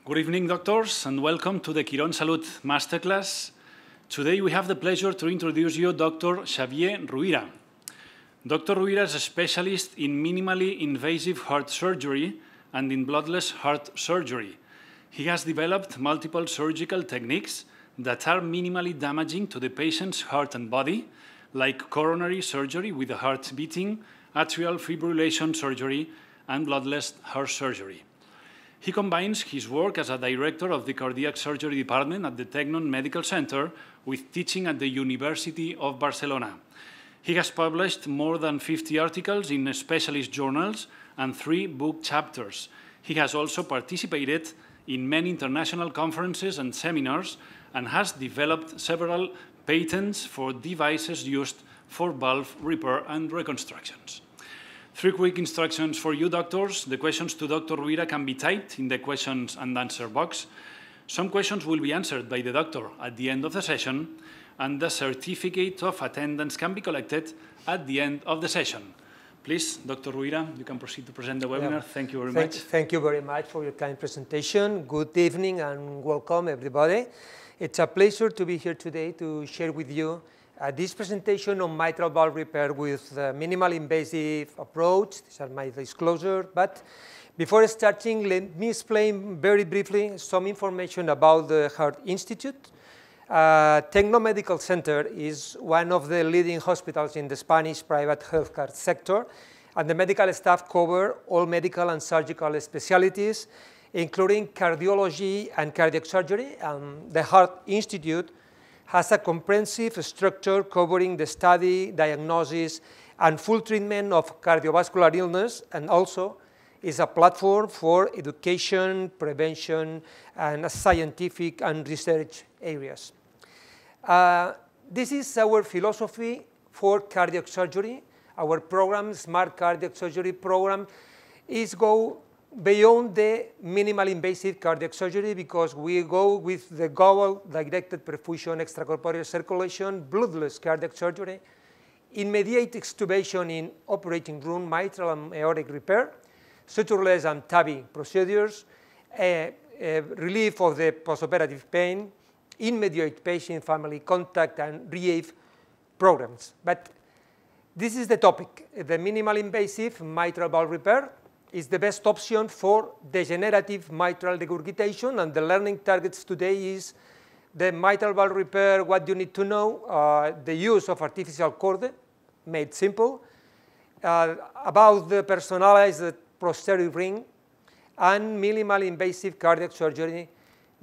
Good evening, doctors, and welcome to the Quirón Salud Masterclass. Today we have the pleasure to introduce you Dr. Xavier Ruyra. Dr. Ruyra is a specialist in minimally invasive heart surgery and in bloodless heart surgery. He has developed multiple surgical techniques that are minimally damaging to the patient's heart and body, like coronary surgery with the heart beating, atrial fibrillation surgery, and bloodless heart surgery. He combines his work as a director of the cardiac surgery department at the Tecnon Medical Center with teaching at the University of Barcelona. He has published more than 50 articles in specialist journals and 3 book chapters. He has also participated in many international conferences and seminars and has developed several patents for devices used for valve repair and reconstructions. 3 quick instructions for you, doctors. The questions to Dr. Ruyra can be typed in the questions and answer box. Some questions will be answered by the doctor at the end of the session, and the certificate of attendance can be collected at the end of the session. Please, Dr. Ruyra, you can proceed to present the webinar. Thank you very much. Thank you very much for your kind presentation. Good evening and welcome, everybody. It's a pleasure to be here today to share with you this presentation on mitral valve repair with minimal invasive approach. These are my disclosure. But before starting, let me explain very briefly some information about the Heart Institute. Tecno Medical Center is one of the leading hospitals in the Spanish private healthcare sector, and the medical staff cover all medical and surgical specialties, including cardiology and cardiac surgery. The Heart Institute has a comprehensive structure covering the study, diagnosis, and full treatment of cardiovascular illness, and also is a platform for education, prevention, and scientific and research areas. This is our philosophy for cardiac surgery. Our program, Smart Cardiac Surgery Program, is go beyond the minimal invasive cardiac surgery because we go with the goal-directed perfusion, extracorporeal circulation, bloodless cardiac surgery, immediate extubation in operating room, mitral and aortic repair, sutureless and TAVI procedures, relief of the postoperative pain, immediate patient-family contact, and rehab programs. But this is the topic. The minimal invasive mitral valve repair is the best option for degenerative mitral regurgitation, and the learning targets today is the mitral valve repair, what you need to know, the use of artificial cord, made simple, about the personalized posterior ring, and minimal invasive cardiac surgery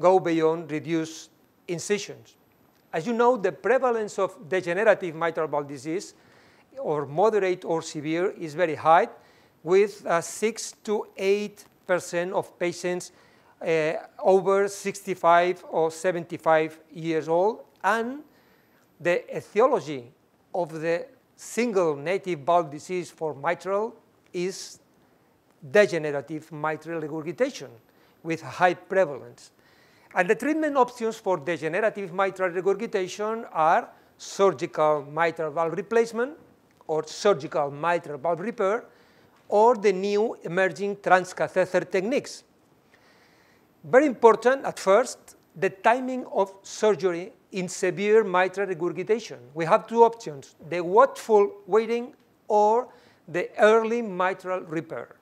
go beyond reduced incisions. As you know, the prevalence of degenerative mitral valve disease, or moderate or severe, is very high, with 6 to 8% of patients over 65 or 75 years old, and the etiology of the single native valve disease for mitral is degenerative mitral regurgitation with high prevalence. And the treatment options for degenerative mitral regurgitation are surgical mitral valve replacement or surgical mitral valve repair, or the new emerging transcatheter techniques. Very important at first, the timing of surgery in severe mitral regurgitation. We have 2 options, the watchful waiting or the early mitral repair.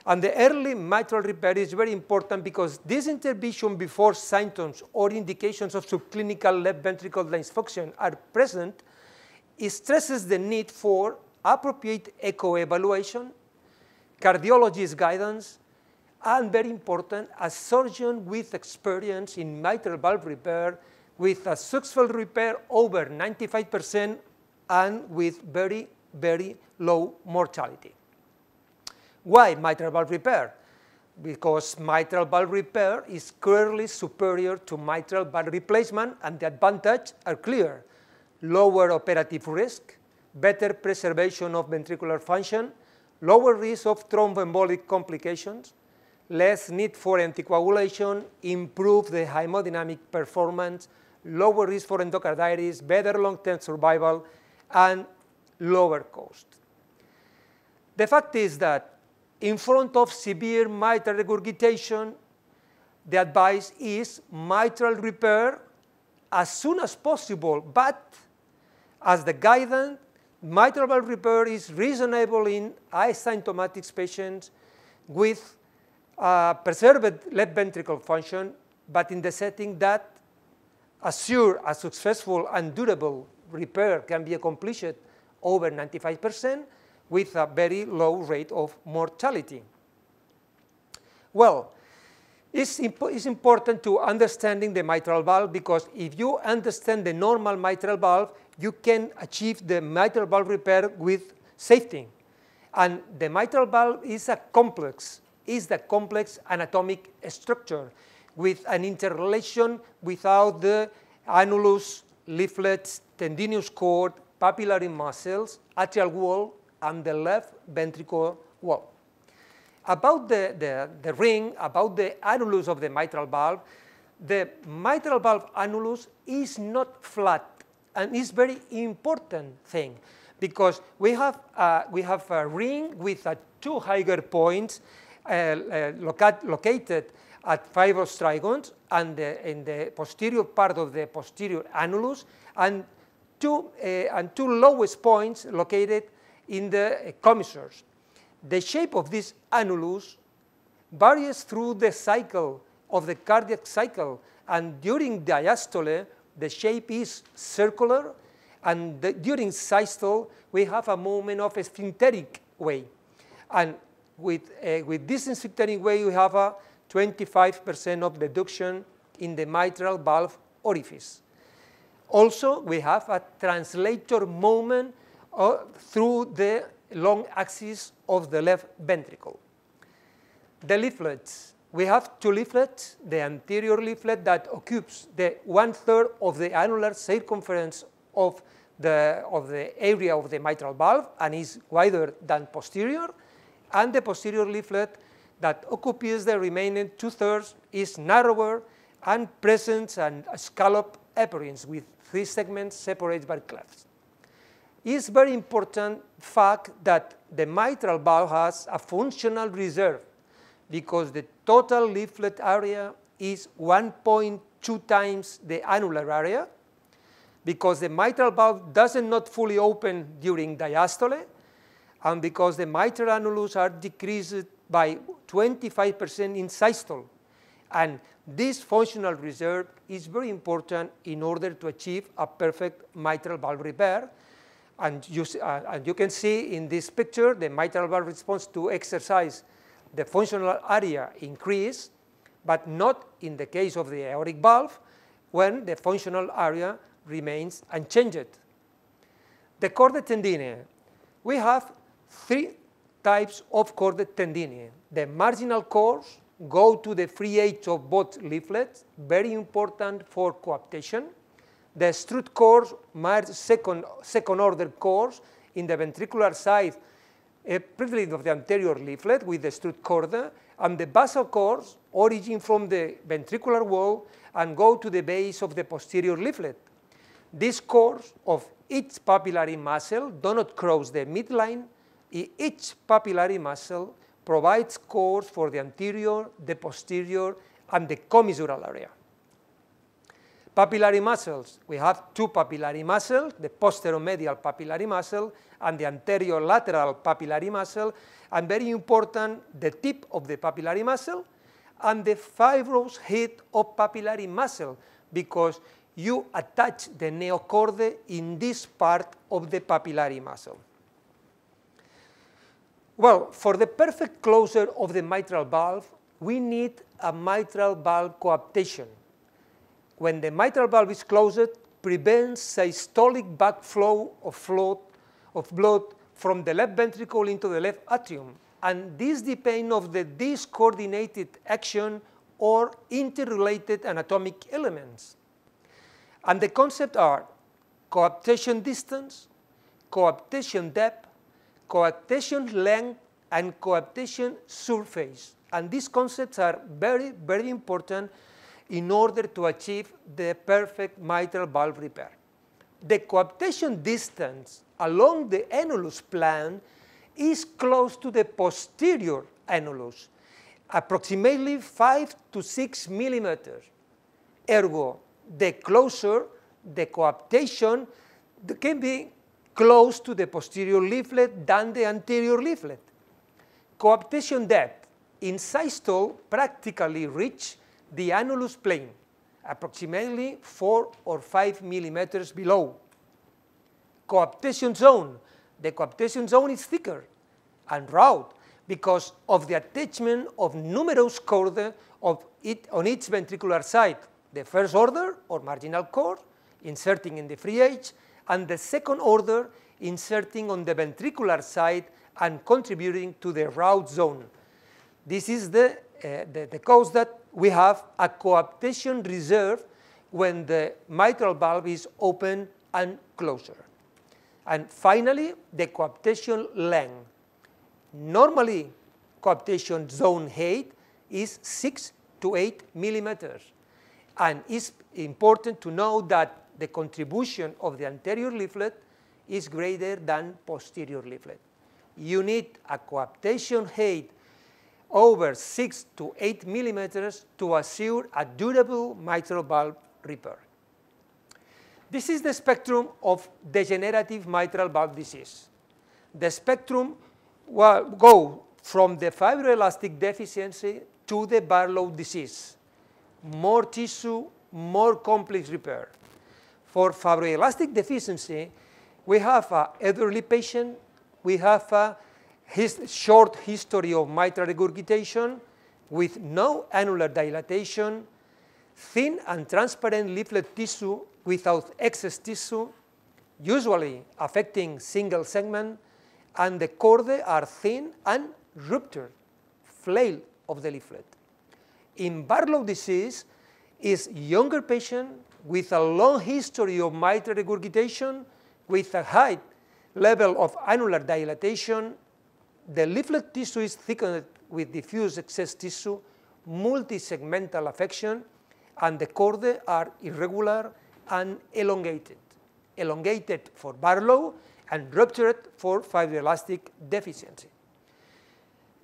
And the early mitral repair is very important because this intervention before symptoms or indications of subclinical left ventricle dysfunction are present, it stresses the need for appropriate echo evaluation, cardiologist guidance, and very important, a surgeon with experience in mitral valve repair with a successful repair over 95% and with very, very low mortality. Why mitral valve repair? Because mitral valve repair is clearly superior to mitral valve replacement, and the advantages are clear. Lower operative risk, better preservation of ventricular function, lower risk of thromboembolic complications, less need for anticoagulation, improve the hemodynamic performance, lower risk for endocarditis, better long-term survival, and lower cost. The fact is that in front of severe mitral regurgitation, the advice is mitral repair as soon as possible, but as the guidance, mitral valve repair is reasonable in asymptomatic patients with preserved left ventricle function, but in the setting that assure a successful and durable repair can be accomplished over 95% with a very low rate of mortality. Well, it's important to understanding the mitral valve, because if you understand the normal mitral valve, you can achieve the mitral valve repair with safety. And the mitral valve is the complex anatomic structure with an interrelation without the annulus, leaflets, tendinous cord, papillary muscles, atrial wall, and the left ventricle wall. About the ring, about the annulus of the mitral valve annulus is not flat, and it's very important thing, because we have a ring with two higher points located at fibrous trigones and in the posterior part of the posterior annulus, and two lowest points located in the commissures. The shape of this annulus varies through the cycle of the cardiac cycle, and during diastole, the shape is circular, and during systole, we have a movement of a sphincteric way. And with this sphincteric way, we have a 25% of reduction in the mitral valve orifice. Also, we have a translator movement through the long axis of the left ventricle. The leaflets. We have two leaflets, the anterior leaflet that occupies the 1/3 of the annular circumference of the area of the mitral valve and is wider than posterior, and the posterior leaflet that occupies the remaining 2/3 is narrower and presents a scallop appearance with 3 segments separated by clefts. It's very important fact that the mitral valve has a functional reserve, because the total leaflet area is 1.2 times the annular area, because the mitral valve does not fully open during diastole, and because the mitral annulus are decreased by 25% in systole. And this functional reserve is very important in order to achieve a perfect mitral valve repair. And you can see in this picture the mitral valve response to exercise, the functional area increase, but not in the case of the aortic valve, when the functional area remains unchanged. The chordate tendine. We have 3 types of chordate tendine. The marginal chords go to the free edge of both leaflets, very important for coaptation. The strut chords are second order chords in the ventricular side, privilege of the anterior leaflet with the strut chorda, and the basal chords origin from the ventricular wall and go to the base of the posterior leaflet. These chords of each papillary muscle do not cross the midline. Each papillary muscle provides chords for the anterior, the posterior, and the commissural area. Papillary muscles. We have 2 papillary muscles, the posteromedial papillary muscle and the anterior lateral papillary muscle, and very important, the tip of the papillary muscle and the fibrous head of papillary muscle, because you attach the neochorde in this part of the papillary muscle. Well, for the perfect closure of the mitral valve, we need a mitral valve coaptation. When the mitral valve is closed, prevents systolic backflow of blood from the left ventricle into the left atrium, and this depends on the discoordinated action or interrelated anatomic elements. And the concepts are coaptation distance, coaptation depth, coaptation length, and coaptation surface. And these concepts are very, very important in order to achieve the perfect mitral valve repair. The coaptation distance along the annulus plane is close to the posterior annulus, approximately 5 to 6 millimeters. Ergo, the closer the coaptation can be close to the posterior leaflet than the anterior leaflet. Coaptation depth in systole practically reach the annulus plane, approximately 4 or 5 millimeters below. Coaptation zone. The coaptation zone is thicker and round because of the attachment of numerous chordae on each ventricular side. The first order, or marginal chord, inserting in the free edge, and the second order, inserting on the ventricular side and contributing to the round zone. This is the cause that we have a coaptation reserve when the mitral valve is open and closer. And finally, the coaptation length. Normally, coaptation zone height is 6 to 8 millimeters. And it's important to know that the contribution of the anterior leaflet is greater than posterior leaflet. You need a coaptation height over 6 to 8 millimeters to assure a durable mitral valve repair. This is the spectrum of degenerative mitral valve disease. The spectrum will go from the fibroelastic deficiency to the Barlow disease. More tissue, more complex repair. For fibroelastic deficiency, we have an elderly patient, we have a short history of mitral regurgitation with no annular dilatation, thin and transparent leaflet tissue without excess tissue, usually affecting single segment, and the chordae are thin and ruptured, flail of the leaflet. In Barlow disease, is younger patient with a long history of mitral regurgitation, with a high level of annular dilatation. The leaflet tissue is thickened with diffuse excess tissue, multi-segmental affection, and the chordae are irregular and elongated. Elongated for Barlow and ruptured for fibroelastic deficiency.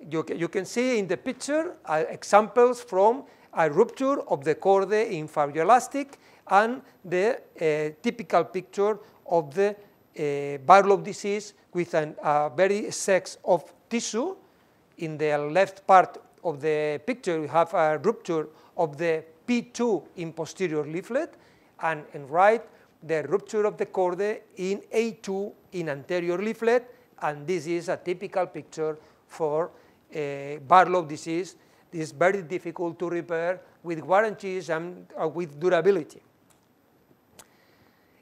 You can see in the picture examples from a rupture of the chordae in fibroelastic and the typical picture of the Barlow disease with a very excess of tissue. In the left part of the picture, we have a rupture of the P2 in posterior leaflet, and in right, the rupture of the chordae in A2 in anterior leaflet, and this is a typical picture for Barlow disease. This is very difficult to repair with guarantees and with durability.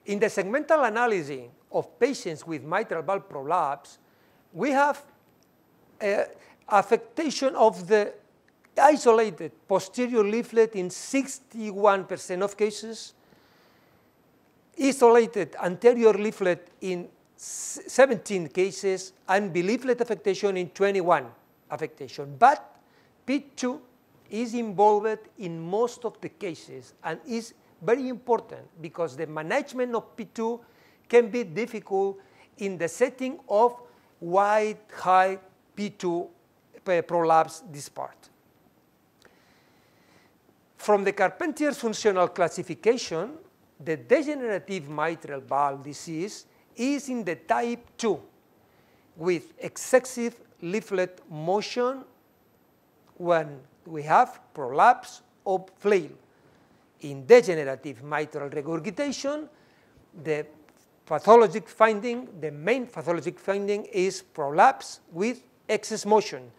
In the segmental analysis of patients with mitral valve prolapse, we have affectation of the isolated posterior leaflet in 61% of cases, isolated anterior leaflet in 17 cases, and bileaflet affectation in 21 affectation. But P2 is involved in most of the cases and is very important because the management of P2 can be difficult in the setting of wide, high P2 prolapse this part. From the Carpentier's functional classification, the degenerative mitral valve disease is in the type 2 with excessive leaflet motion when we have prolapse or flail. In degenerative mitral regurgitation, the pathologic finding, the main pathologic finding is prolapse with excess motion,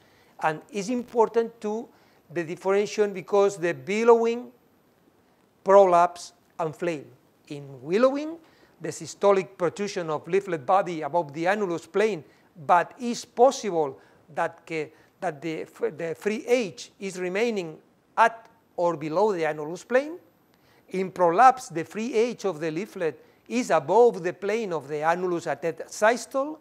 and is important to the differentiation because the billowing, prolapse, and flail. In willowing, the systolic protrusion of leaflet body above the annulus plane, but is possible that the free edge is remaining at or below the annulus plane. In prolapse, the free edge of the leaflet is above the plane of the annulus at systole,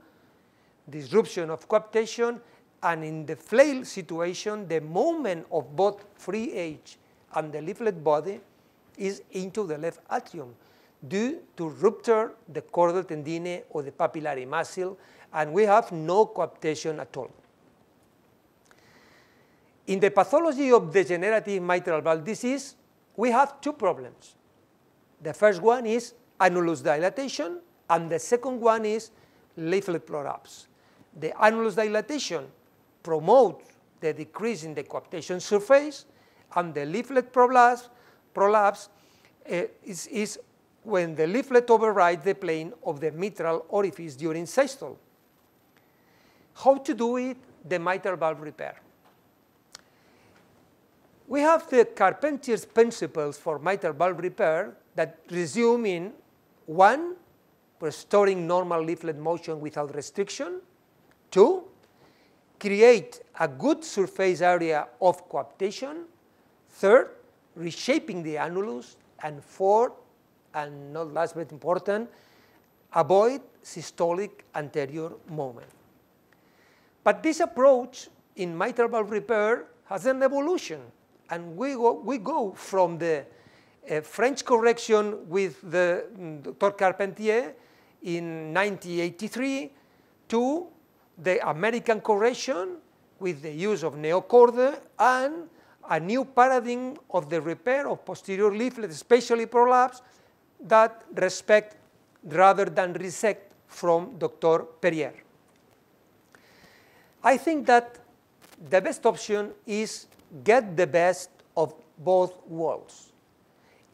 disruption of coaptation, and in the flail situation, the movement of both free edge and the leaflet body is into the left atrium due to rupture the chordal tendine or the papillary muscle, and we have no coaptation at all. In the pathology of degenerative mitral valve disease, we have two problems. The first one is annulus dilatation, and the second one is leaflet prolapse. The annulus dilatation promotes the decrease in the coaptation surface, and the leaflet prolapse is when the leaflet overrides the plane of the mitral orifice during systole. How to do it? The mitral valve repair. We have the Carpenter's principles for mitral valve repair that resume in 1, restoring normal leaflet motion without restriction. 2, create a good surface area of coaptation. 3rd, reshaping the annulus. And 4th, and not last but important, avoid systolic anterior movement. But this approach in mitral valve repair has an evolution. And we go from the French correction with the Dr. Carpentier in 1983 to the American correction with the use of neocorde and a new paradigm of the repair of posterior leaflet, especially prolapse, that respect rather than resect from Dr. Perrier. I think that the best option is get the best of both worlds.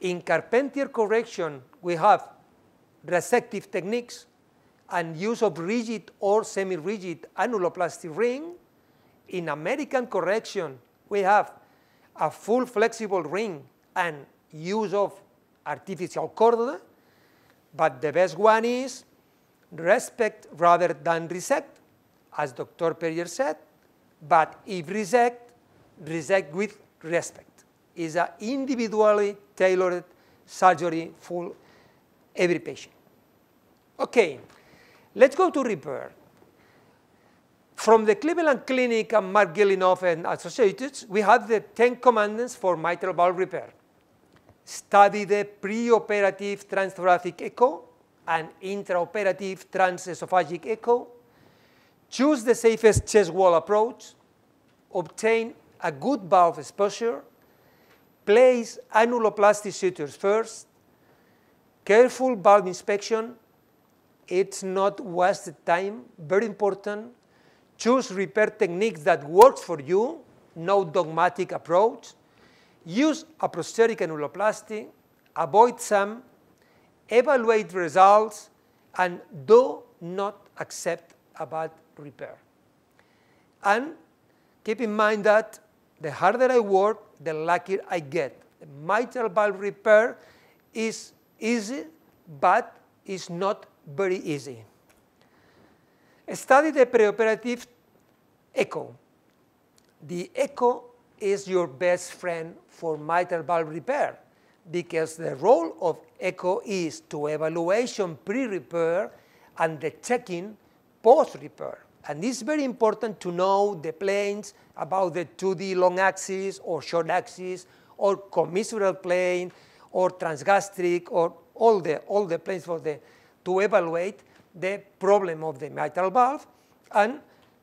In Carpentier correction, we have resective techniques and use of rigid or semi-rigid annuloplasty ring. In American correction, we have a full flexible ring and use of artificial cord, but the best one is respect rather than resect, as Dr. Perrier said, but if resect, resect with respect. It's an individually tailored surgery for every patient. Okay, let's go to repair. From the Cleveland Clinic and Mark Gilinoff and Associates, we have the 10 commandments for mitral valve repair. Study the preoperative transthoracic echo and intraoperative transesophageal echo. Choose the safest chest wall approach. Obtain a good valve exposure. Place annuloplasty sutures first. Careful valve inspection. It's not wasted time, very important. Choose repair techniques that works for you, no dogmatic approach. Use a prosthetic annuloplasty, avoid some, evaluate results, and do not accept a bad repair. And keep in mind that the harder I work, the luckier I get. The mitral valve repair is easy, but it's not very easy. Study the preoperative echo. The echo is your best friend for mitral valve repair because the role of echo is to evaluation pre-repair and the checking post-repair. And it's very important to know the planes about the 2D long axis or short axis or commissural plane or transgastric or all the planes to evaluate the problem of the mitral valve. And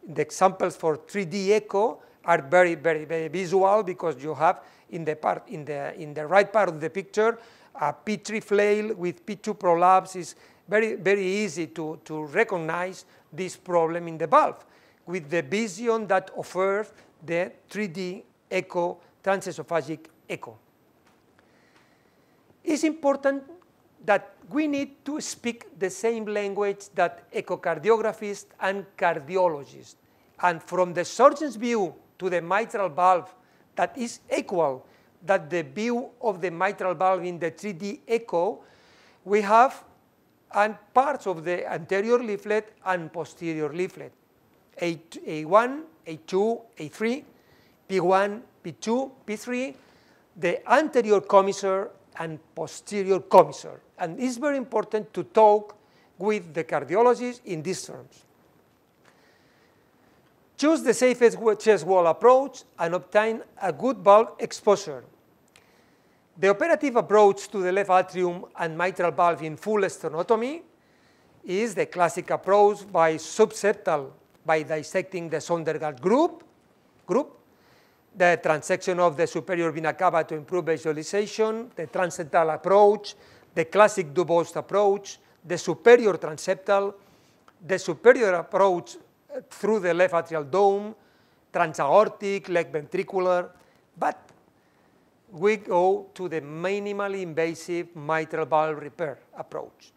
the examples for 3D echo are very, very, very visual because you have in the right part of the picture a P3 flail with P2 prolapse. Is very, very easy to recognize this problem in the valve with the vision that offers the 3D echo, transesophageal echo. It's important that we need to speak the same language that echocardiographists and cardiologists. And from the surgeon's view to the mitral valve, that is equal that the view of the mitral valve in the 3D echo, we have parts of the anterior leaflet and posterior leaflet, A1, A2, A3, P1, P2, P3, the anterior commissure and posterior commissure. And it's very important to talk with the cardiologist in these terms. Choose the safest chest wall approach and obtain a good valve exposure. The operative approach to the left atrium and mitral valve in full sternotomy is the classic approach by subseptal by dissecting the Sondergaard group. the transection of the superior vena cava to improve visualization, the transeptal approach, the classic Dubost approach, the superior transeptal, the superior approach through the left atrial dome, transaortic, left ventricular, but we go to the minimally invasive mitral valve repair approach.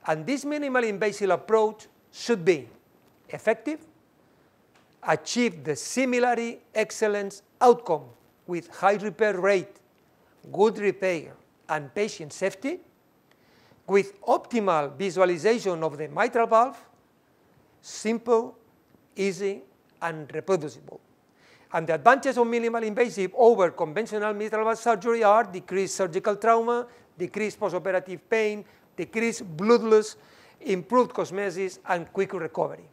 And this minimally invasive approach should be effective, achieve the similarly excellent outcome with high repair rate, good repair, and patient safety, with optimal visualization of the mitral valve, simple, easy, and reproducible. And the advantages of minimally invasive over conventional mitral valve surgery are decreased surgical trauma, decreased postoperative pain, decreased blood loss, improved cosmesis, and quick recovery.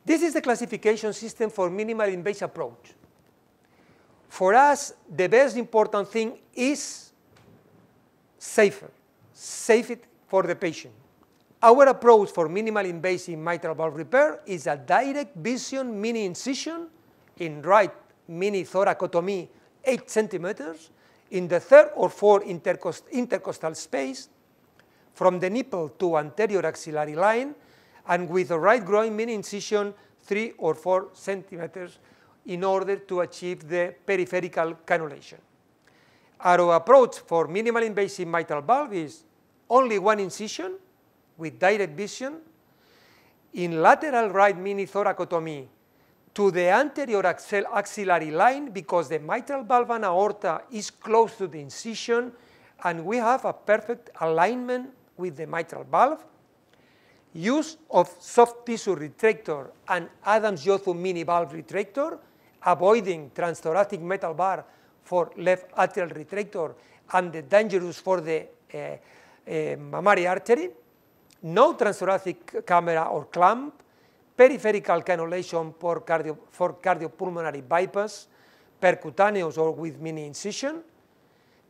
This is the classification system for minimally invasive approach. For us, the best important thing is safer, safe it for the patient. Our approach for minimally invasive mitral valve repair is a direct vision mini incision in right mini thoracotomy 8 centimeters in the third or fourth intercostal space from the nipple to anterior axillary line, and with a right groin mini incision 3 or 4 centimeters in order to achieve the peripheral cannulation. Our approach for minimally invasive mitral valve is only one incision with direct vision in lateral right mini thoracotomy to the anterior axillary line, because the mitral valve and aorta is close to the incision and we have a perfect alignment with the mitral valve. Use of soft tissue retractor and Adams-Yotham mini valve retractor, avoiding transthoracic metal bar for left atrial retractor and the dangerous for the mammary artery. No transthoracic camera or clamp, peripheral cannulation for cardiopulmonary bypass, percutaneous or with mini incision,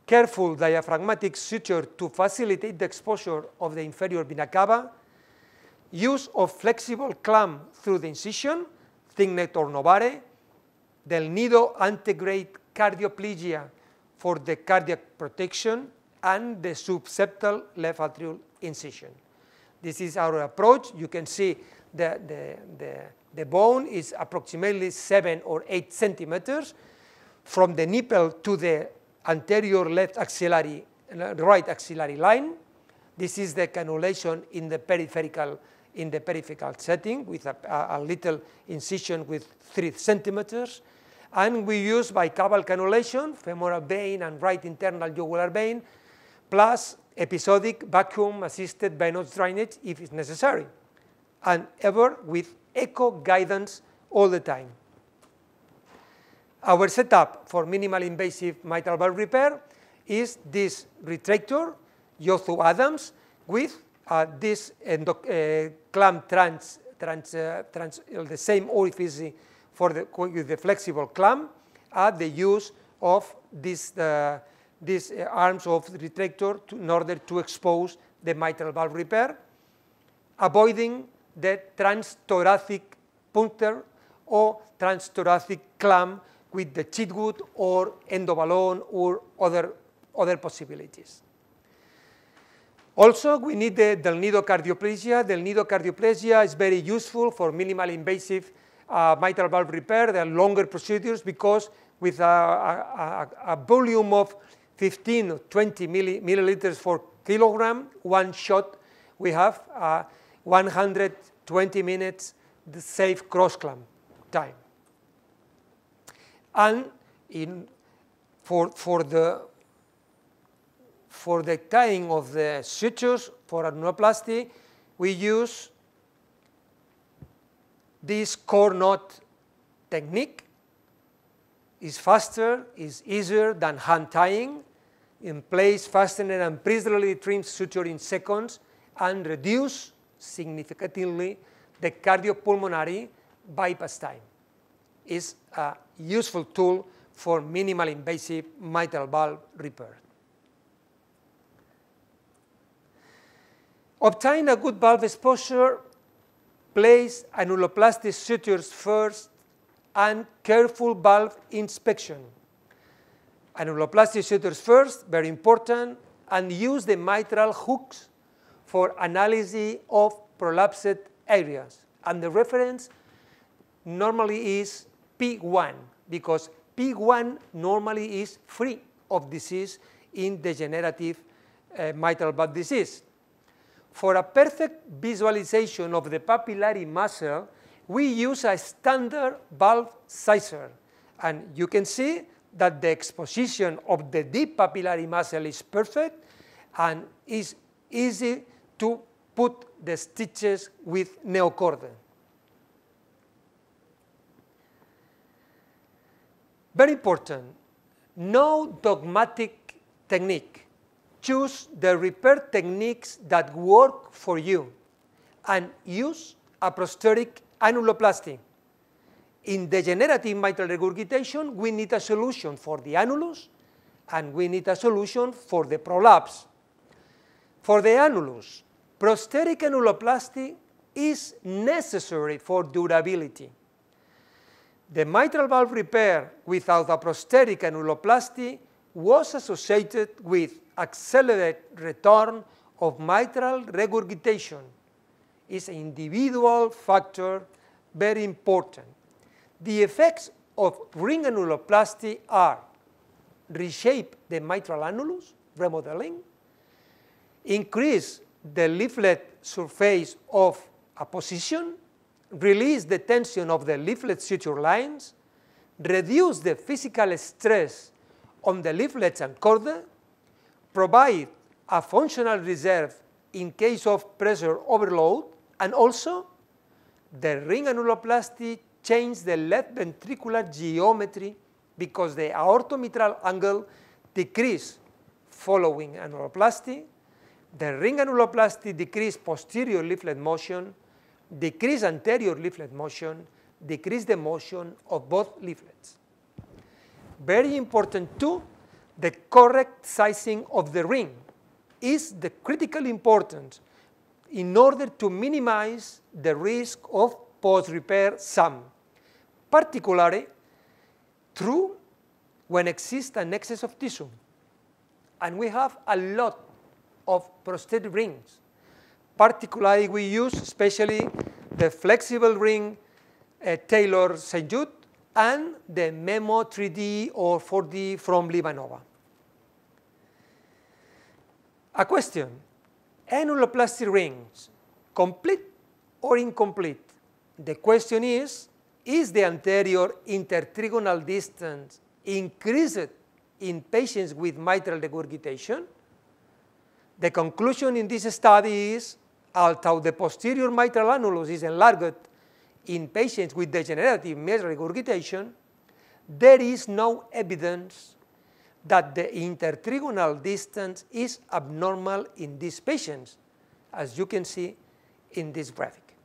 careful diaphragmatic suture to facilitate the exposure of the inferior vena cava, use of flexible clamp through the incision, Thignet or Novare, del nido antegrade cardioplegia for the cardiac protection, and the subseptal left atrial incision. This is our approach. You can see the bone is approximately 7 or 8 centimeters from the nipple to the anterior left axillary, right axillary line. This is the cannulation in the peripheral setting with a little incision with 3 centimeters. And we use bicaval cannulation, femoral vein and right internal jugular vein, plus episodic vacuum-assisted venous drainage if it's necessary, and ever with echo guidance all the time. Our setup for minimally invasive mitral valve repair is this retractor, Yotham Adams, with this clamp the same orifice with the flexible clamp, the use of these arms of the retractor in order to expose the mitral valve repair, avoiding the transthoracic puncture or transthoracic clamp with the Chitwood or endoballoon or other possibilities. Also, we need the del nido cardioplegia. Del nido cardioplegia is very useful for minimally invasive mitral valve repair. They are longer procedures because with a volume of 15 or 20 milliliters per kilogram, one shot, we have 120 minutes the safe cross clamp time. And for the tying of the sutures for annuloplasty, we use this core knot technique. Is faster, is easier than hand tying, in place fastener and preserally trim suture in seconds, and reduce significantly the cardiopulmonary bypass time. Is a useful tool for minimally invasive mitral valve repair. Obtain a good valve exposure, place annuloplasty sutures first and careful valve inspection. Annuloplasty sutures first, very important, and use the mitral hooks for analysis of prolapsed areas. And the reference normally is P1, because P1 normally is free of disease in degenerative mitral valve disease. For a perfect visualization of the papillary muscle, we use a standard valve sizer. And you can see that the exposition of the deep papillary muscle is perfect and is easy to put the stitches with neocorder. Very important, no dogmatic technique. Choose the repair techniques that work for you and use a prosthetic annuloplasty. In degenerative mitral regurgitation, we need a solution for the annulus and we need a solution for the prolapse. For the annulus, prosthetic annuloplasty is necessary for durability. The mitral valve repair without a prosthetic annuloplasty was associated with accelerated return of mitral regurgitation. It's an individual factor, very important. The effects of ring annuloplasty are reshape the mitral annulus, remodeling, increase the leaflet surface of apposition, release the tension of the leaflet suture lines, reduce the physical stress on the leaflets and chordae, provide a functional reserve in case of pressure overload, and also the ring annuloplasty changes the left ventricular geometry because the aortomitral angle decrease following annuloplasty. The ring annuloplasty decrease posterior leaflet motion, decrease anterior leaflet motion, decrease the motion of both leaflets. Very important too, the correct sizing of the ring is the critically important in order to minimize the risk of post-repair SAM, particularly true when exists an excess of tissue. And we have a lot of prosthetic rings. Particularly, we use especially the flexible ring Taylor St. Jude and the Memo 3D or 4D from Livanova. A question, annuloplasty rings, complete or incomplete? The question is the anterior intertrigonal distance increased in patients with mitral regurgitation? The conclusion in this study is, although the posterior mitral annulus is enlarged in patients with degenerative mitral regurgitation, there is no evidence that the intertrigonal distance is abnormal in these patients, as you can see in this graphic.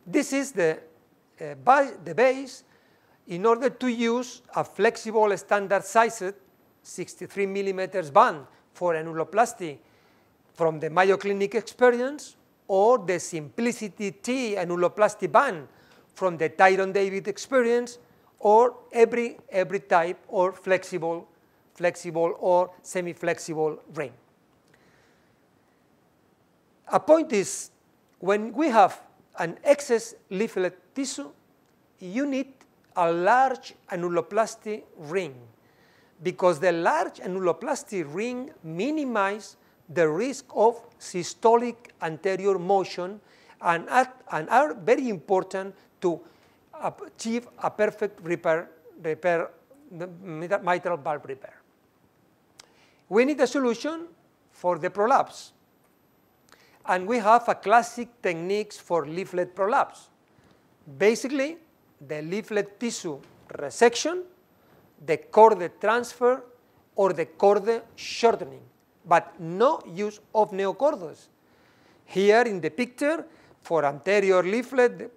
This is the base in order to use a flexible standard-sized 63 millimeters band for annuloplasty from the Mayo Clinic experience, or the Simplicity T annuloplasty band from the Tyrone David experience, or every type or flexible or semi-flexible ring. A point is, when we have an excess leaflet tissue, you need a large annuloplasty ring, because the large annuloplasty ring minimizes the risk of systolic anterior motion and are very important to achieve a perfect mitral valve repair. We need a solution for the prolapse. And we have a classic techniques for leaflet prolapse. Basically, the leaflet tissue resection, the chordae transfer, or the chordae shortening, but no use of neochordae. Here in the picture, for anterior leaflet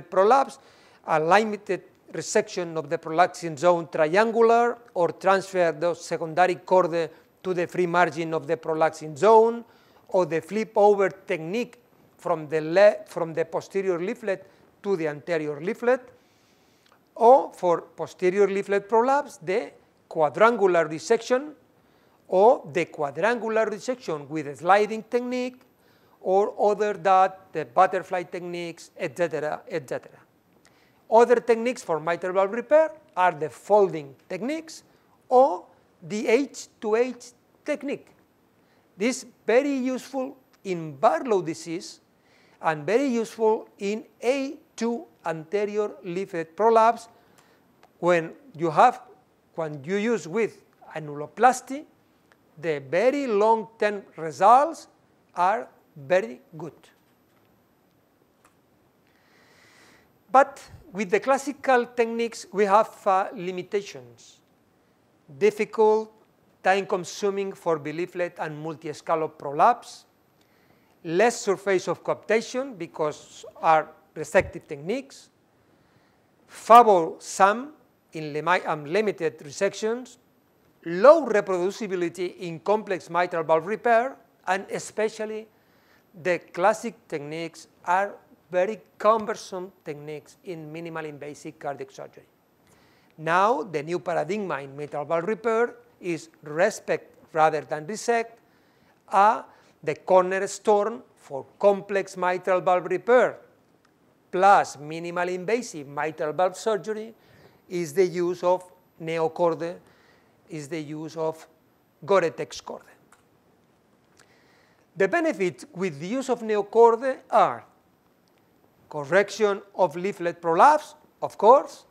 prolapse, a limited resection of the prolapsing zone triangular, or transfer the secondary chordae to the free margin of the prolapsing zone, or the flip over technique from the posterior leaflet to the anterior leaflet, or for posterior leaflet prolapse, the quadrangular resection, or the quadrangular resection with a sliding technique, or other that the butterfly techniques, etc., etc. Other techniques for mitral valve repair are the folding techniques or the H2H technique. This is very useful in Barlow disease and very useful in A2 anterior leaflet prolapse when you use with annuloplasty, the very long-term results are very good. But with the classical techniques, we have limitations. Difficult, time-consuming for bileaflet and multi-scallop prolapse, less surface of coaptation because are resective techniques, troublesome in limited resections, low reproducibility in complex mitral valve repair, and especially the classic techniques are very cumbersome techniques in minimally invasive cardiac surgery. Now, the new paradigm in mitral valve repair is respect rather than resect. The cornerstone for complex mitral valve repair plus minimally invasive mitral valve surgery is the use of neocorde, is the use of Gore-Tex corde. The benefits with the use of neocorde are correction of leaflet prolapse, of course,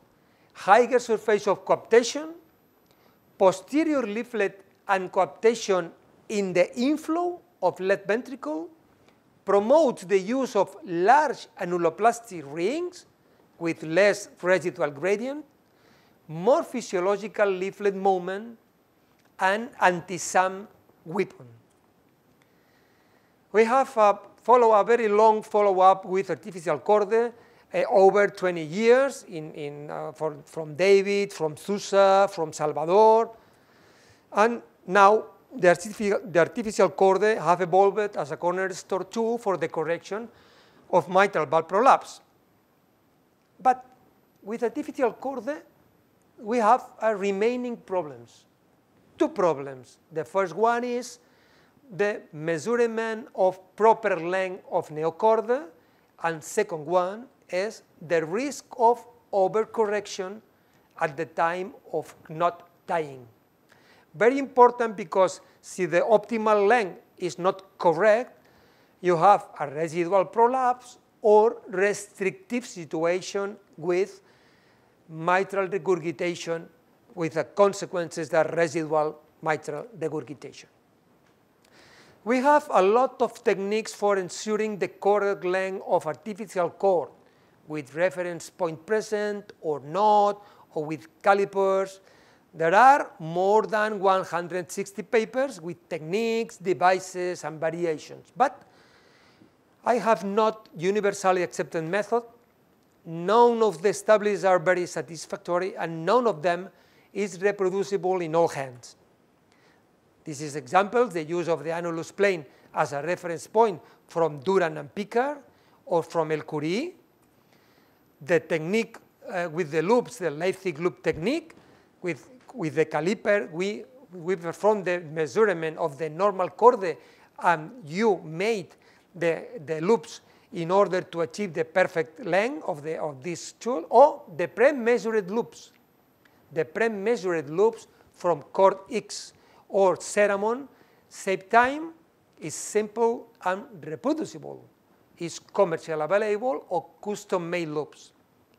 higher surface of coaptation, posterior leaflet and coaptation in the inflow of left ventricle, promotes the use of large annuloplasty rings with less residual gradient, more physiological leaflet movement, and anti-SAM weapon. We have a very long follow-up with artificial cord over 20 years from David, from Sousa, from Salvador, and now the artificial cord have evolved as a cornerstone tool for the correction of mitral valve prolapse. But with artificial cord, we have remaining problems. Two problems. The first one is the measurement of proper length of neocord, and second one is the risk of overcorrection at the time of not tying. Very important because si the optimal length is not correct, you have a residual prolapse or restrictive situation with mitral regurgitation with the consequences that residual mitral regurgitation. We have a lot of techniques for ensuring the correct length of artificial cord with reference point present or not, or with calipers. There are more than 160 papers with techniques, devices, and variations. But I have not universally accepted method. None of the established are very satisfactory, and none of them is reproducible in all hands. This is examples, the use of the annulus plane as a reference point from Duran and Picard, or from El Curie. The technique with the loops, the Leipzig loop technique, with the caliper, we perform the measurement of the normal cord, and you made the loops in order to achieve the perfect length of this tool, or the pre-measured loops. The pre-measured loops from Cord X or Ceramon save time, is simple and reproducible, is commercially available, or custom-made loops.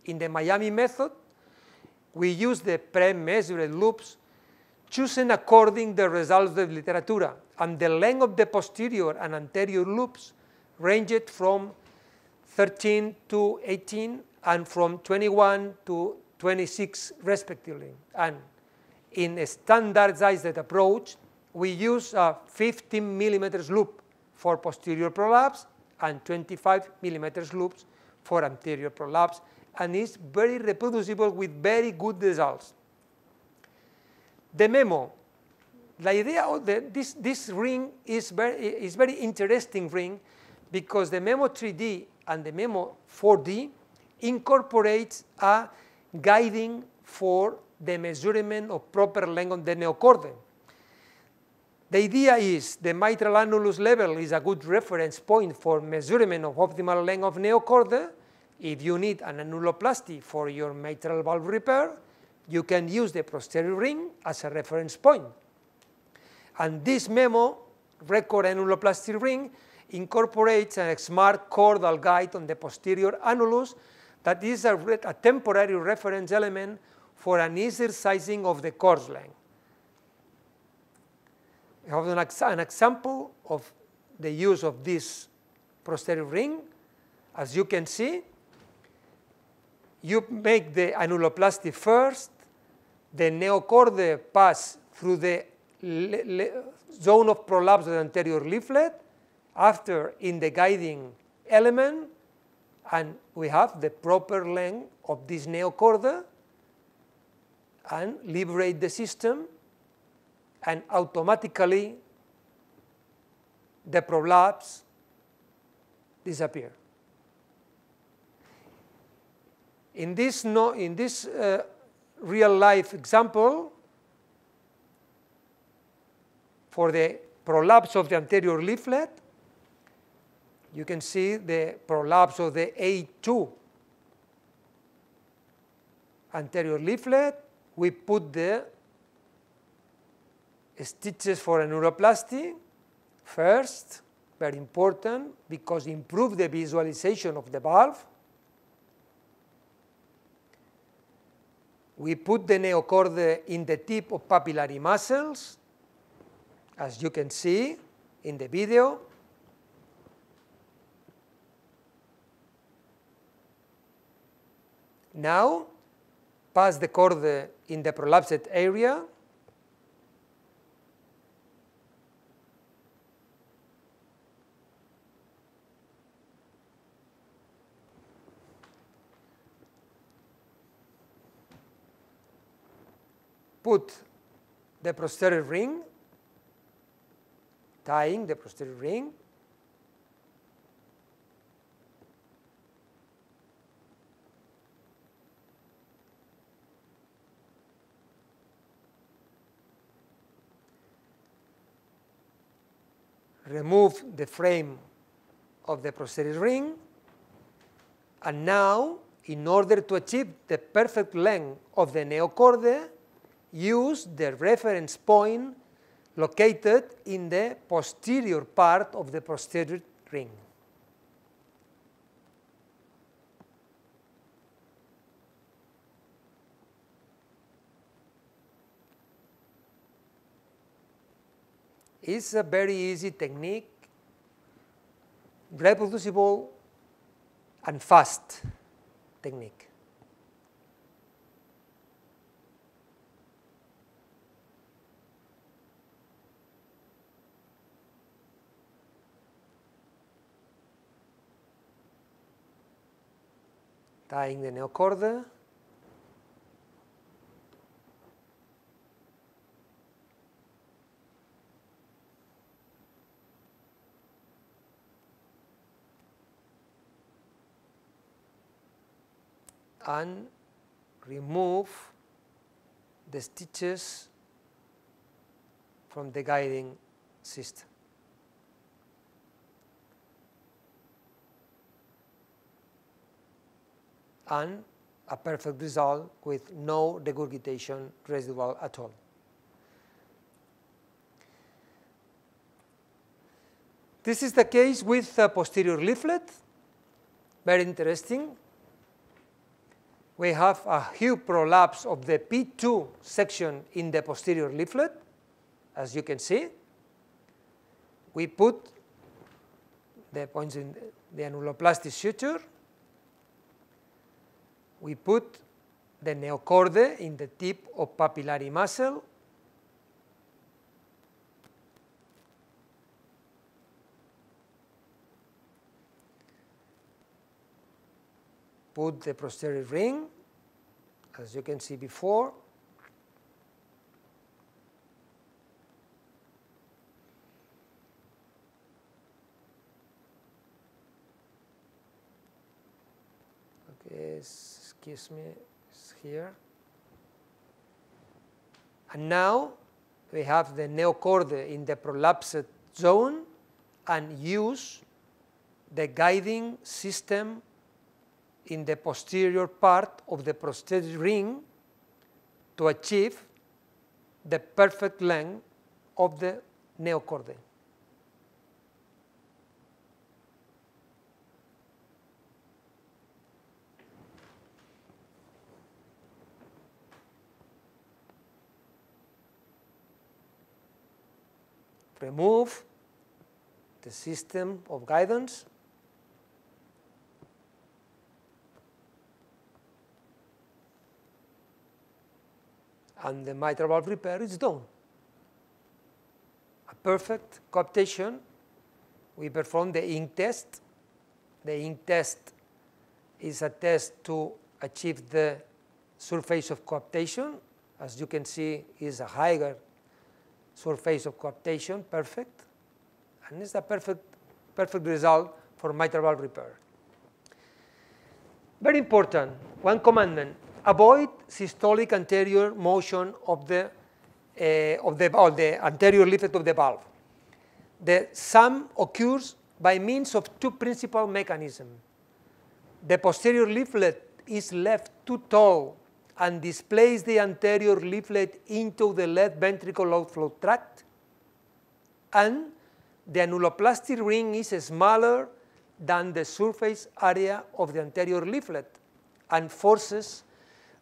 In the Miami method, we use the pre-measured loops chosen according to the results of the literature, and the length of the posterior and anterior loops ranged from 13 to 18 and from 21 to 26 respectively. And in a standardized approach, we use a 15 millimeters loop for posterior prolapse and 25 millimeters loops for anterior prolapse, and is very reproducible with very good results. The memo, the idea of this ring is very interesting ring, because the memo 3D and the memo 4D incorporates a guiding for the measurement of proper length of the neocorda. The idea is the mitral annulus level is a good reference point for measurement of optimal length of neocorda. If you need an annuloplasty for your mitral valve repair, you can use the posterior ring as a reference point. And this memo, record annuloplasty ring, incorporates a smart chordal guide on the posterior annulus that is a temporary reference element for an easier sizing of the course length. We have an example of the use of this posterior ring. As you can see, you make the annuloplasty first, the neocorda pass through the zone of prolapse of the anterior leaflet, after in the guiding element, and we have the proper length of this neocorda, and liberate the system, and automatically the prolapse disappear. In this real life example, for the prolapse of the anterior leaflet, you can see the prolapse of the A2 anterior leaflet. We put the stitches for annuloplasty first, very important, because improve the visualization of the valve. We put the neocorda in the tip of papillary muscles, as you can see in the video. Now, pass the corda in the prolapsed area. Put the posterior ring, tying the posterior ring. Remove the frame of the posterior ring, and now, in order to achieve the perfect length of the neocorda, use the reference point located in the posterior part of the posterior ring. It's a very easy technique, reproducible and fast technique. Tying the neocorda. And remove the stitches from the guiding system. And a perfect result with no regurgitation residual at all. This is the case with a posterior leaflet, very interesting. We have a huge prolapse of the P2 section in the posterior leaflet, as you can see. We put the points in the annuloplasty suture. We put the neocorda in the tip of papillary muscle. Put the posterior ring, as you can see before. Okay, excuse me, it's here. And now we have the neochord in the prolapsed zone and use the guiding system in the posterior part of the prosthetic ring to achieve the perfect length of the neochord. Remove the system of guidance. And the mitral valve repair is done. A perfect coaptation. We perform the ink test. The ink test is a test to achieve the surface of coaptation. As you can see, is a higher surface of coaptation, perfect. And it's a perfect result for mitral valve repair. Very important, one commandment: avoid systolic anterior motion of the anterior leaflet of the valve. The SAM occurs by means of two principal mechanisms. The posterior leaflet is left too tall and displaces the anterior leaflet into the left ventricle outflow tract, and the annuloplasty ring is smaller than the surface area of the anterior leaflet and forces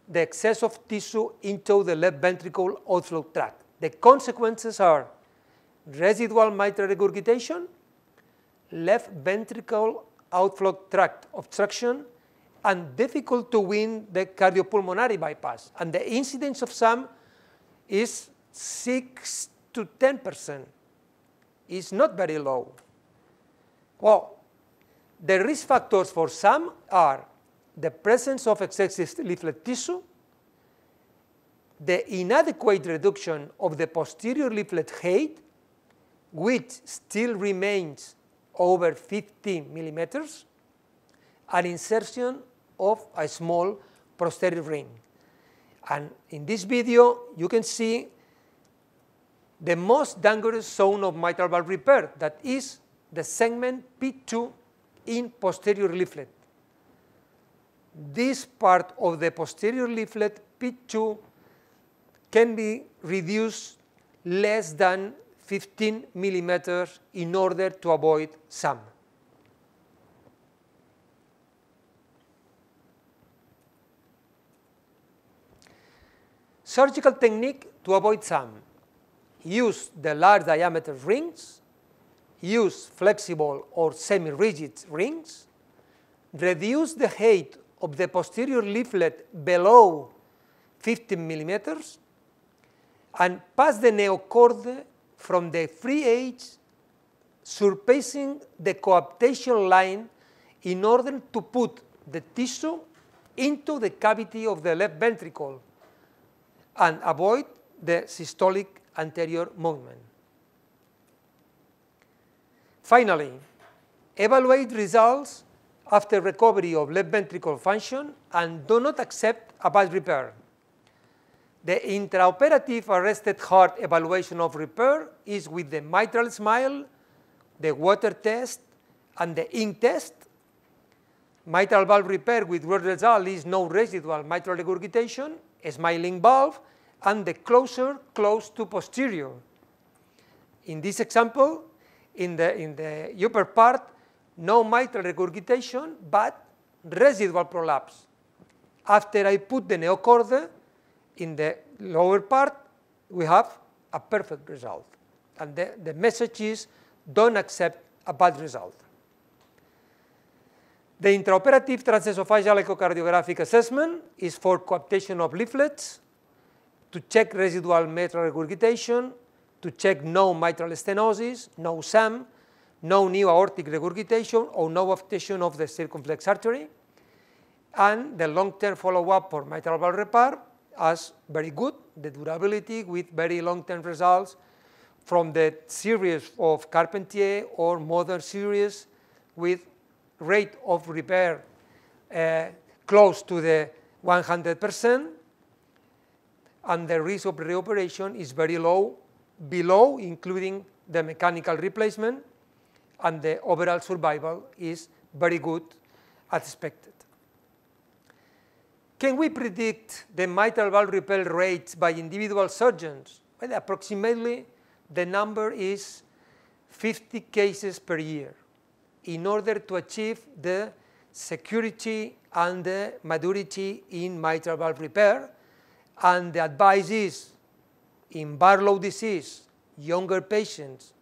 the excess of tissue into the left ventricle outflow tract. The consequences are residual mitral regurgitation, left ventricle outflow tract obstruction, and difficult to win the cardiopulmonary bypass. And the incidence of SAM is 6 to 10%. It's not very low. Well, the risk factors for SAM are the presence of excessive leaflet tissue, the inadequate reduction of the posterior leaflet height, which still remains over 50 millimeters, and insertion of a small prosthetic ring. And in this video, you can see the most dangerous zone of mitral valve repair, that is the segment P2 in posterior leaflet. This part of the posterior leaflet, P2, can be reduced less than 15 millimeters in order to avoid SAM. Surgical technique to avoid SAM: use the large diameter rings, use flexible or semi-rigid rings, reduce the height of the posterior leaflet below 15 millimeters, and pass the neochord from the free edge surpassing the coaptation line in order to put the tissue into the cavity of the left ventricle and avoid the systolic anterior movement. Finally, evaluate results after recovery of left ventricle function and do not accept a bad repair. The intraoperative arrested heart evaluation of repair is with the mitral smile, the water test, and the ink test. Mitral valve repair with good result is no residual mitral regurgitation, a smiling valve, and the closure close to posterior. In this example, in the upper part, no mitral regurgitation, but residual prolapse. After I put the neochord in the lower part, we have a perfect result. And the message is, don't accept a bad result. The intraoperative transesophageal echocardiographic assessment is for coaptation of leaflets, to check residual mitral regurgitation, to check no mitral stenosis, no SAM, no new aortic regurgitation, or no obstruction of the circumflex artery. And the long-term follow-up for mitral valve repair as very good, the durability with very long-term results from the series of Carpentier or modern series with rate of repair close to the 100%, and the risk of reoperation is very low, below, including the mechanical replacement, and the overall survival is very good as expected. Can we predict the mitral valve repair rates by individual surgeons? Well, approximately the number is 50 cases per year in order to achieve the security and the maturity in mitral valve repair. And the advice is, in Barlow disease, younger patients,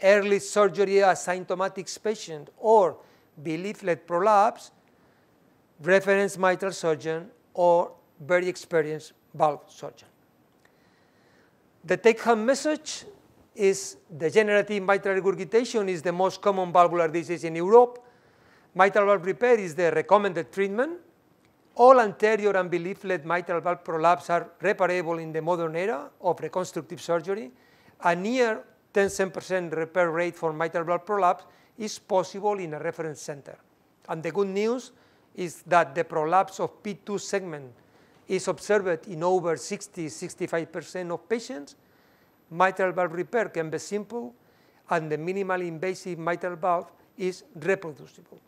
early surgery asymptomatic patients, or B-leaflet prolapse, reference mitral surgeon or very experienced valve surgeon. The take-home message is degenerative mitral regurgitation is the most common valvular disease in Europe. Mitral valve repair is the recommended treatment. All anterior and B-leaflet mitral valve prolapse are reparable in the modern era of reconstructive surgery. A near 10% repair rate for mitral valve prolapse is possible in a reference center. And the good news is that the prolapse of P2 segment is observed in over 60–65% of patients. Mitral valve repair can be simple, and the minimally invasive mitral valve is reproducible.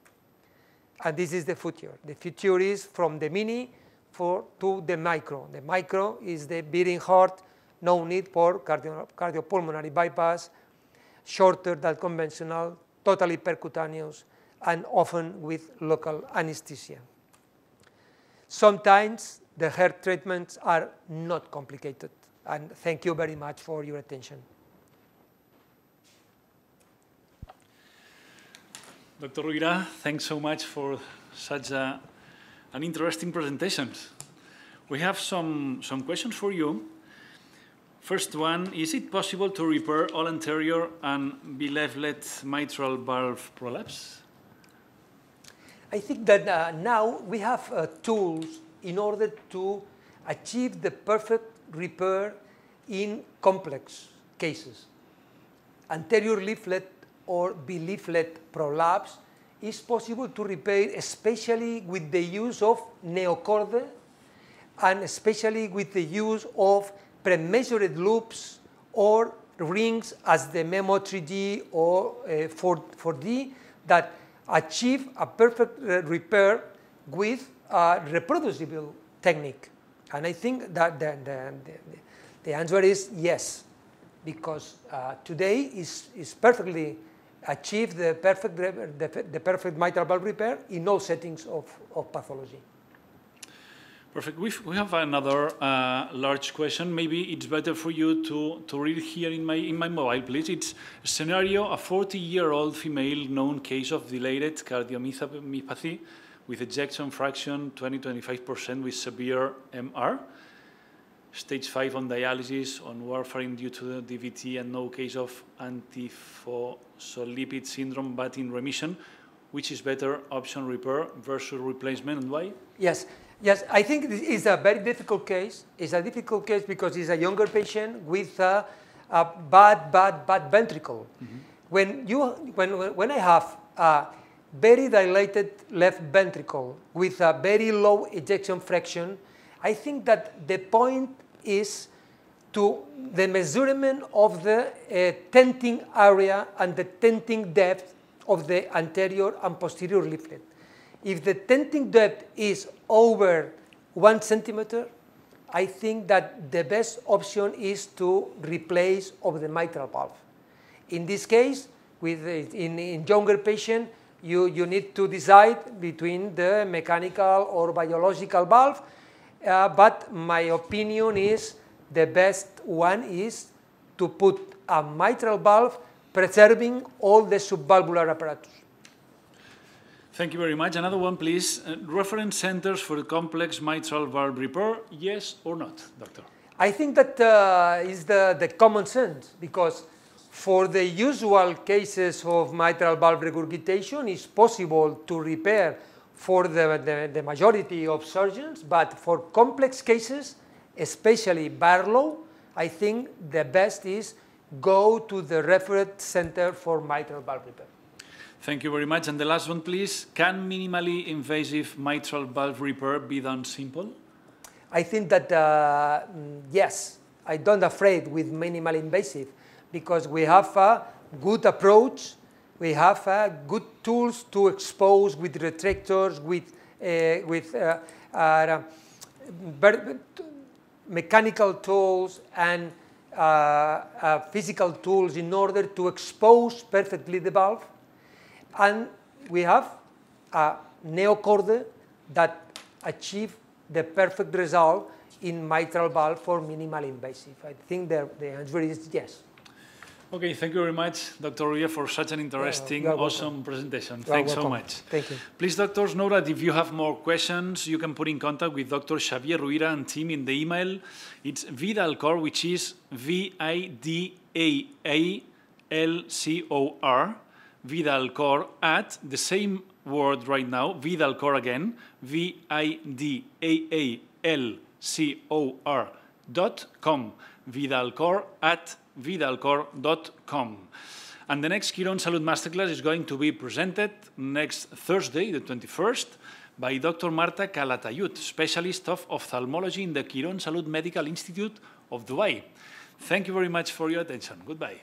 And this is the future. The future is from the mini to the micro. The micro is the beating heart, no need for cardiopulmonary bypass, shorter than conventional, totally percutaneous, and often with local anesthesia. Sometimes the heart treatments are not complicated. And thank you very much for your attention. Dr. Ruyra, thanks so much for such an interesting presentation. We have some questions for you. First one, is it possible to repair all anterior and B-leaflet mitral valve prolapse? I think that now we have tools in order to achieve the perfect repair in complex cases. Anterior leaflet or B-leaflet prolapse is possible to repair, especially with the use of neochordae and especially with the use of pre-measured loops or rings as the Memo 3D or 4D that achieve a perfect repair with a reproducible technique. And I think that the answer is yes, because today is perfectly achieved the perfect mitral valve repair in all settings of pathology. Perfect. We have another large question. Maybe it's better for you to read here in my mobile, please. It's a scenario: a 40-year-old female known case of dilated cardiomyopathy with ejection fraction 20–25% with severe MR, stage 5 on dialysis, on warfarin due to the DVT, and no case of antiphospholipid syndrome, but in remission. Which is better option, repair versus replacement, and why? Yes, I think this is a very difficult case. It's a difficult case because it's a younger patient with a bad ventricle. Mm-hmm. When I have a very dilated left ventricle with a very low ejection fraction, I think that the point is to the measurement of the tenting area and the tenting depth of the anterior and posterior leaflet. If the tenting depth is over 1 centimeter, I think that the best option is to replace of the mitral valve. In this case, in younger patient, you need to decide between the mechanical or biological valve, but my opinion is the best one is to put a mitral valve preserving all the subvalvular apparatus. Thank you very much. Another one, please. Reference centers for complex mitral valve repair, yes or not, doctor? I think that is the common sense, because for the usual cases of mitral valve regurgitation, it's possible to repair for the majority of surgeons, but for complex cases, especially Barlow, I think the best is go to the reference center for mitral valve repair. Thank you very much. And the last one, please. Can minimally invasive mitral valve repair be done simple? I think that, yes, I don't afraid with minimal invasive because we have a good approach, we have good tools to expose with retractors, with mechanical tools and physical tools in order to expose perfectly the valve. And we have a neochord that achieve the perfect result in mitral valve for minimal invasive. I think the answer is yes. Okay, thank you very much, Dr. Ruyra, for such an interesting, awesome presentation. Thanks so much. Thank you. Please, doctors, know that if you have more questions, you can put in contact with Dr. Xavier Ruyra and team in the email. It's vidalcor, which is VIDAALCOR, vidalcor at the same word right now, vidalcor again, VIDAALCOR.com, vidalcor@vidalcor.com. And the next Quirón Salud Masterclass is going to be presented next Thursday, the 21st, by Dr. Marta Calatayud, specialist of ophthalmology in the Quirón Salud Medical Institute of Dubai. Thank you very much for your attention. Goodbye.